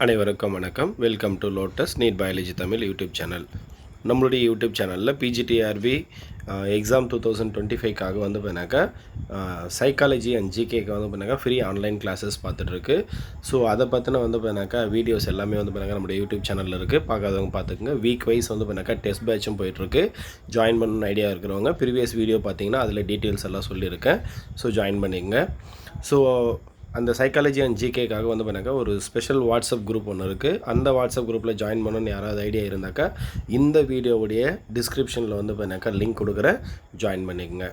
அனைவருக்கும் வணக்கம். Welcome to Lotus NEET biology Tamil YouTube channel. நம்மளுடைய யூடியூப் சேனலில் பிஜிடிஆர்பி எக்ஸாம் 2025க்காக வந்து பண்ணாக்கா சைக்காலஜி அண்ட் ஜிகேக்கு வந்து பண்ணாக்கா ஃப்ரீ ஆன்லைன் கிளாஸஸ் பார்த்துட்ருக்கு. ஸோ அதை பற்றின வந்து பண்ணாக்கா வீடியோஸ் எல்லாமே வந்து பண்ணாக்கா நம்மளுடைய யூடியூப் சேனலில் இருக்குது. பார்க்காதவங்க பார்த்துக்குங்க. வீக் வைஸ் வந்து பண்ணாக்கா டெஸ்ட் பேட்சும் போயிட்டுருக்கு. ஜாயின் பண்ணணும்னு ஐடியா இருக்கிறவங்க ப்ரீவியஸ் வீடியோ பார்த்தீங்கன்னா அதில் டீட்டெயில்ஸ் எல்லாம் சொல்லியிருக்கேன். ஸோ ஜாயின் பண்ணிக்கங்க. ஸோ அந்த சைக்காலஜி அண்ட் ஜிகேக்காக வந்து பண்ணாக்கா ஒரு ஸ்பெஷல் வாட்ஸ்அப் குரூப் ஒன்று இருக்குது. அந்த வாட்ஸ்அப் குரூப்பில் ஜாயின் பண்ணணும்னு யாராவது ஐடியா இருந்தாக்கா இந்த வீடியோவுடைய டிஸ்கிரிப்ஷனில் வந்து பண்ணாக்கா லிங்க் கொடுக்குறேன், ஜாயின் பண்ணிக்கங்க.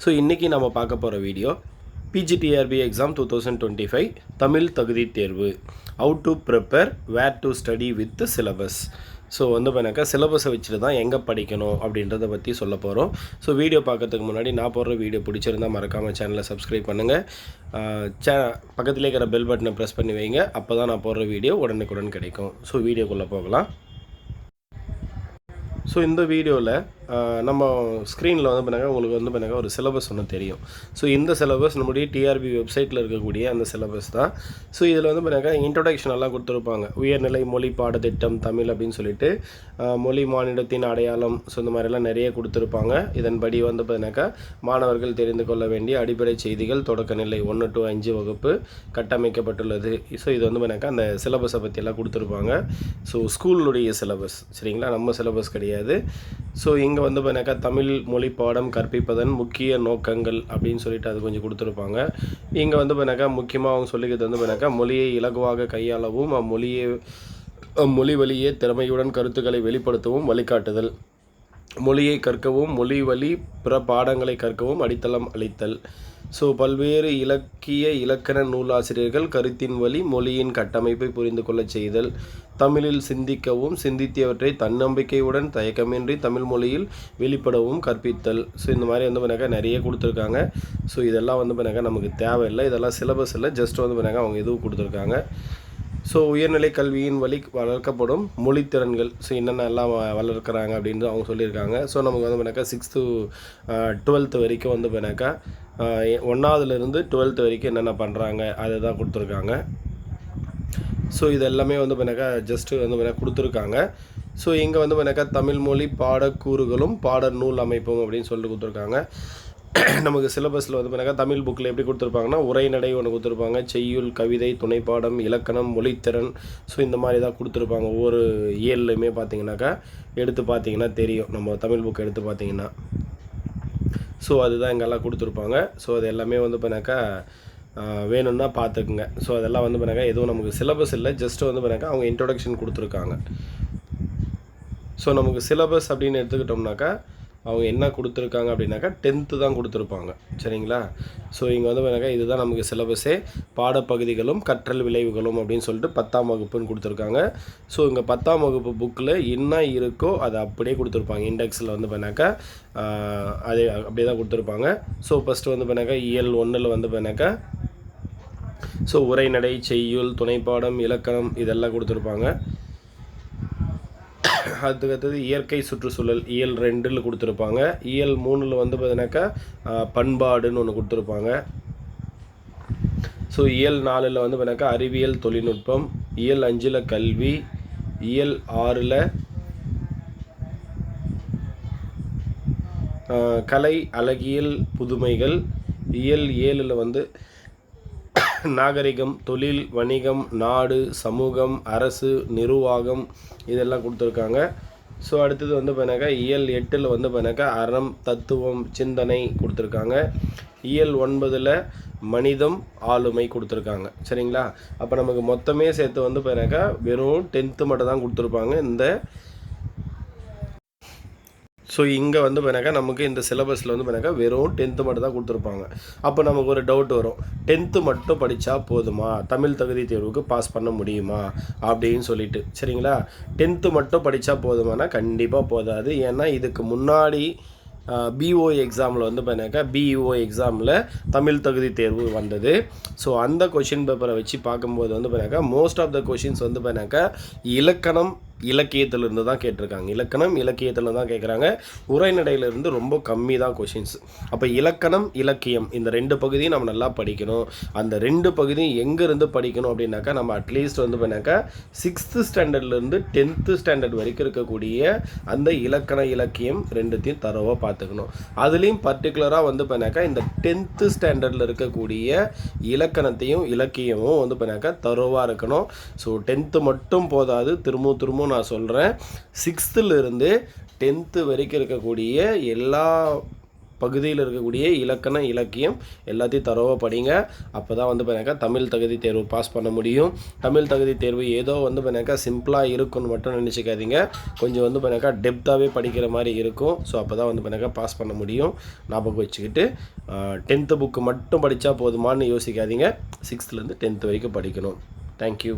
ஸோ இன்றைக்கி நம்ம பார்க்க போகிற வீடியோ பிஜிடிஆர்பி எக்ஸாம் 2025 தமிழ் தகுதி தேர்வு, how to prepare, where to study with syllabus. So வந்து பண்ணாக்கா சிலபஸை வச்சுட்டு தான் எங்கே படிக்கணும் அப்படின்றத பற்றி சொல்ல போகிறோம். ஸோ வீடியோ பார்க்கறதுக்கு முன்னாடி நான் போடுற வீடியோ பிடிச்சிருந்தால் மறக்காமல் சேனலை சப்ஸ்கிரைப் பண்ணுங்கள். பக்கத்துலேயே இருக்கிற பெல் பட்டனை ப்ரெஸ் பண்ணி வைங்க. அப்போ தான் நான் போடுற வீடியோ உடனுக்குடன் கிடைக்கும். ஸோ வீடியோக்குள்ளே போகலாம். ஸோ இந்த வீடியோவில் நம்ம ஸ்க்ரீனில் வந்து பண்ணாங்க உங்களுக்கு வந்து பண்ணாங்க ஒரு சிலபஸ் ஒன்று தெரியும். ஸோ இந்த சிலபஸ் நம்முடைய டிஆர்பி வெப்சைட்டில் இருக்கக்கூடிய அந்த சிலபஸ் தான். ஸோ இதில் வந்து பண்ணாக்கா இன்ட்ரொடக்ஷன் எல்லாம் கொடுத்துருப்பாங்க. உயர்நிலை மொழி பாடத்திட்டம் தமிழ் அப்படின்னு சொல்லிட்டு மொழி மாநிலத்தின் அடையாளம், ஸோ இந்த மாதிரிலாம் நிறைய கொடுத்துருப்பாங்க. இதன்படி வந்து பண்ணாக்கா மாணவர்கள் தெரிந்து கொள்ள வேண்டிய அடிப்படை செய்திகள் தொடக்கநிலை 1 to 5 வகுப்பு கட்டமைக்கப்பட்டுள்ளது. ஸோ இது வந்து பண்ணாக்கா அந்த சிலபஸை பற்றியெல்லாம் கொடுத்துருப்பாங்க. ஸோ ஸ்கூலுடைய சிலபஸ், சரிங்களா, நம்ம சிலபஸ் கிடையாது. ஸோ இங்கே வந்து பண்ணாக்கா தமிழ் மொழி பாடம் கற்பிப்பதன் முக்கிய நோக்கங்கள் அப்படின்னு சொல்லிட்டு அது கொஞ்சம் கொடுத்துருப்பாங்க. இங்கே வந்து பண்ணாக்கா முக்கியமாக அவங்க சொல்லிக்கிறது வந்து பண்ணாக்கா மொழியை இலகுவாக கையாளவும் மொழி வழியே திறமையுடன் கருத்துக்களை வெளிப்படுத்தவும் வழிகாட்டுதல், மொழியை கற்கவும் மொழி வழி பிற பாடங்களை கற்கவும் அடித்தளம் அளித்தல். ஸோ பல்வேறு இலக்கண நூலாசிரியர்கள் கருத்தின் வழி மொழியின் கட்டமைப்பை புரிந்து கொள்ள செய்தல், தமிழில் சிந்திக்கவும் சிந்தித்தவற்றை தன்னம்பிக்கையுடன் தயக்கமின்றி தமிழ் மொழியில் வெளிப்படவும் கற்பித்தல். ஸோ இந்த மாதிரி வந்து பண்ணாக்கா நிறைய கொடுத்துருக்காங்க. ஸோ இதெல்லாம் வந்து பண்ணாக்கா நமக்கு தேவையில்லை, இதெல்லாம் சிலபஸ் இல்லை, ஜஸ்ட் வந்து பண்ணாக்கா அவங்க எதுவும் கொடுத்துருக்காங்க. ஸோ உயர்நிலை கல்வியின் வழி வளர்க்கப்படும் மொழித்திறன்கள், ஸோ என்னென்ன எல்லாம் வளர்க்குறாங்க அப்படின்னு அவங்க சொல்லியிருக்காங்க. ஸோ நமக்கு வந்து பண்ணாக்கா 6th to 12th வரைக்கும் வந்து பண்ணாக்கா 1ஆவதுலேருந்து 12th வரைக்கும் என்னென்ன பண்ணுறாங்க அதை தான் கொடுத்துருக்காங்க. ஸோ இது எல்லாமே வந்து பண்ணாக்கா ஜஸ்ட்டு வந்து பண்ணாக்கா கொடுத்துருக்காங்க. ஸோ இங்கே வந்து பண்ணாக்கா தமிழ் மொழி பாடக்கூறுகளும் பாடல் நூல் அமைப்பும் அப்படின்னு சொல்லிட்டு கொடுத்துருக்காங்க. நமக்கு சிலபஸில் வந்து பண்ணாக்கா தமிழ் புக்கில் எப்படி கொடுத்துருப்பாங்கன்னா உரைநடை ஒன்று கொடுத்துருப்பாங்க, செய்யுள், கவிதை, துணைப்பாடம், இலக்கணம், மொழித்திறன், ஸோ இந்த மாதிரி தான் கொடுத்துருப்பாங்க. ஒவ்வொரு இயல்லையுமே பார்த்தீங்கன்னாக்கா எடுத்து பார்த்தீங்கன்னா தெரியும், நம்ம தமிழ் புக் எடுத்து பார்த்தீங்கன்னா. ஸோ அதுதான் இங்கெல்லாம் கொடுத்துருப்பாங்க. ஸோ அது எல்லாமே வந்து பண்ணாக்கா வேணும்னா பார்த்துக்குங்க. ஸோ அதெல்லாம் வந்து பண்ணாக்கா எதுவும் நமக்கு சிலபஸ் இல்லை, ஜஸ்ட்டு வந்து பண்ணாக்கா அவங்க இன்ட்ரொடக்ஷன் கொடுத்துருக்காங்க. ஸோ நமக்கு சிலபஸ் அப்படின்னு எடுத்துக்கிட்டோம்னாக்கா அவங்க என்ன கொடுத்துருக்காங்க அப்படின்னாக்கா 10th தான் கொடுத்துருப்பாங்க, சரிங்களா. ஸோ இங்கே வந்து பண்ணாக்கா இதுதான் நமக்கு சிலபஸே, பாடப்பகுதிகளும் கற்றல் விளைவுகளும் அப்படின்னு சொல்லிட்டு 10ஆம் வகுப்புன்னு கொடுத்துருக்காங்க. ஸோ இங்கே 10ஆம் வகுப்பு புக்கில் என்ன இருக்கோ அதை அப்படியே கொடுத்துருப்பாங்க. இண்டெக்ஸில் வந்து பண்ணாக்கா அதே அப்படியே தான் கொடுத்துருப்பாங்க. ஸோ ஃபஸ்ட்டு வந்து பண்ணாக்கா இயல் 1ல் வந்து பண்ணாக்கா ஸோ உரைநடை, செய்யுள், துணைப்பாடம், இலக்கணம் இதெல்லாம் கொடுத்துருப்பாங்க. அதுக்கடுத்தது இயற்கை சுற்றுச்சூழல் இயல் 2ல் கொடுத்துருப்பாங்க. இயல் 3ல் வந்து பார்த்தீங்கன்னாக்கா பண்பாடுன்னு ஒன்று கொடுத்துருப்பாங்க. ஸோ இயல் 4ல் வந்து பார்த்தீங்கன்னாக்கா அறிவியல் தொழில்நுட்பம், இயல் 5ல் கல்வி, இயல் 6ல் கலை அழகியல் புதுமைகள், இயல் 7ல் வந்து நாகரிகம், தொழில், வணிகம், நாடு, சமூகம், அரசு, நிர்வாகம் இதெல்லாம் கொடுத்துருக்காங்க. ஸோ அடுத்தது வந்து பண்ணாக்கா இயல் 8ல் வந்து பண்ணாக்கா அறம், தத்துவம், சிந்தனை கொடுத்துருக்காங்க. இயல் 9ல் மனிதம், ஆளுமை கொடுத்துருக்காங்க, சரிங்களா. அப்போ நமக்கு மொத்தமே சேர்த்து வந்து பண்ணாக்கா வெறும் 10th மட்டும் தான் கொடுத்துருப்பாங்க இந்த. ஸோ இங்கே வந்து பண்ணாக்கா நமக்கு இந்த சிலபஸில் வந்து பண்ணாக்கா வெறும் 10th மட்டும் தான் கொடுத்துருப்பாங்க. அப்போ நமக்கு ஒரு டவுட் வரும், 10th மட்டும் படித்தா போதுமா, தமிழ் தகுதி தேர்வுக்கு பாஸ் பண்ண முடியுமா அப்படின்னு சொல்லிட்டு, சரிங்களா. 10th மட்டும் படித்தா போதுமானா கண்டிப்பாக போதாது. ஏன்னா இதுக்கு முன்னாடி பிஓ எக்ஸாமில் வந்து பண்ணாக்கா பிஇஓ எக்ஸாமில் தமிழ் தகுதி தேர்வு வந்தது. ஸோ அந்த கொஷின் பேப்பரை வச்சு பார்க்கும்போது வந்து பண்ணாக்கா மோஸ்ட் ஆஃப் த கொஷின்ஸ் வந்து பண்ணாக்கா இலக்கணம் இலக்கியத்திலிருந்து தான் கேட்டிருக்காங்க. இலக்கணம் இலக்கியத்தில் தான் கேட்குறாங்க. உரைநடையிலிருந்து ரொம்ப கம்மி தான் கொஷின்ஸ். அப்போ இலக்கணம் இலக்கியம் இந்த 2 பகுதியும் நம்ம நல்லா படிக்கணும். அந்த 2 பகுதியும் எங்கேருந்து படிக்கணும் அப்படின்னாக்கா, நம்ம அட்லீஸ்ட் வந்து பண்ணாக்கா 6th ஸ்டாண்டர்ட்லேருந்து 10th ஸ்டாண்டர்ட் வரைக்கும் இருக்கக்கூடிய அந்த இலக்கண இலக்கியம் 2த்தையும் தரோவாக பார்த்துக்கணும். அதுலேயும் பர்டிகுலராக வந்து பண்ணாக்கா இந்த 10th ஸ்டாண்டர்டில் இருக்கக்கூடிய இலக்கணத்தையும் இலக்கியமும் வந்து பண்ணாக்கா தரோவாக இருக்கணும். ஸோ 10th மட்டும் போதாது, திரும்பவும் நான் சொல்கிறேன், 6th 10th வரைக்கும் இருக்கக்கூடிய எல்லா பகுதியில் இருக்கக்கூடிய இலக்கண இலக்கியம் எல்லாத்தையும் தரோவாக படிங்க. அப்போ தான் வந்து பண்ணாக்கா தமிழ் தகுதி தேர்வு பாஸ் பண்ண முடியும். தமிழ் தகுதி தேர்வு ஏதோ வந்து பண்ணாக்கா சிம்பிளாக இருக்குன்னு மட்டும் நினச்சிக்காதீங்க. கொஞ்சம் வந்து பண்ணாக்கா டெப்த்தாகவே படிக்கிற மாதிரி இருக்கும். ஸோ அப்போ தான் வந்து பண்ணாக்கா பாஸ் பண்ண முடியும். ஞாபகம் வச்சுக்கிட்டு 10th புக்கு மட்டும் படித்தா போதுமானு யோசிக்காதீங்க. 6th 10th வரைக்கும் படிக்கணும். தேங்க்யூ.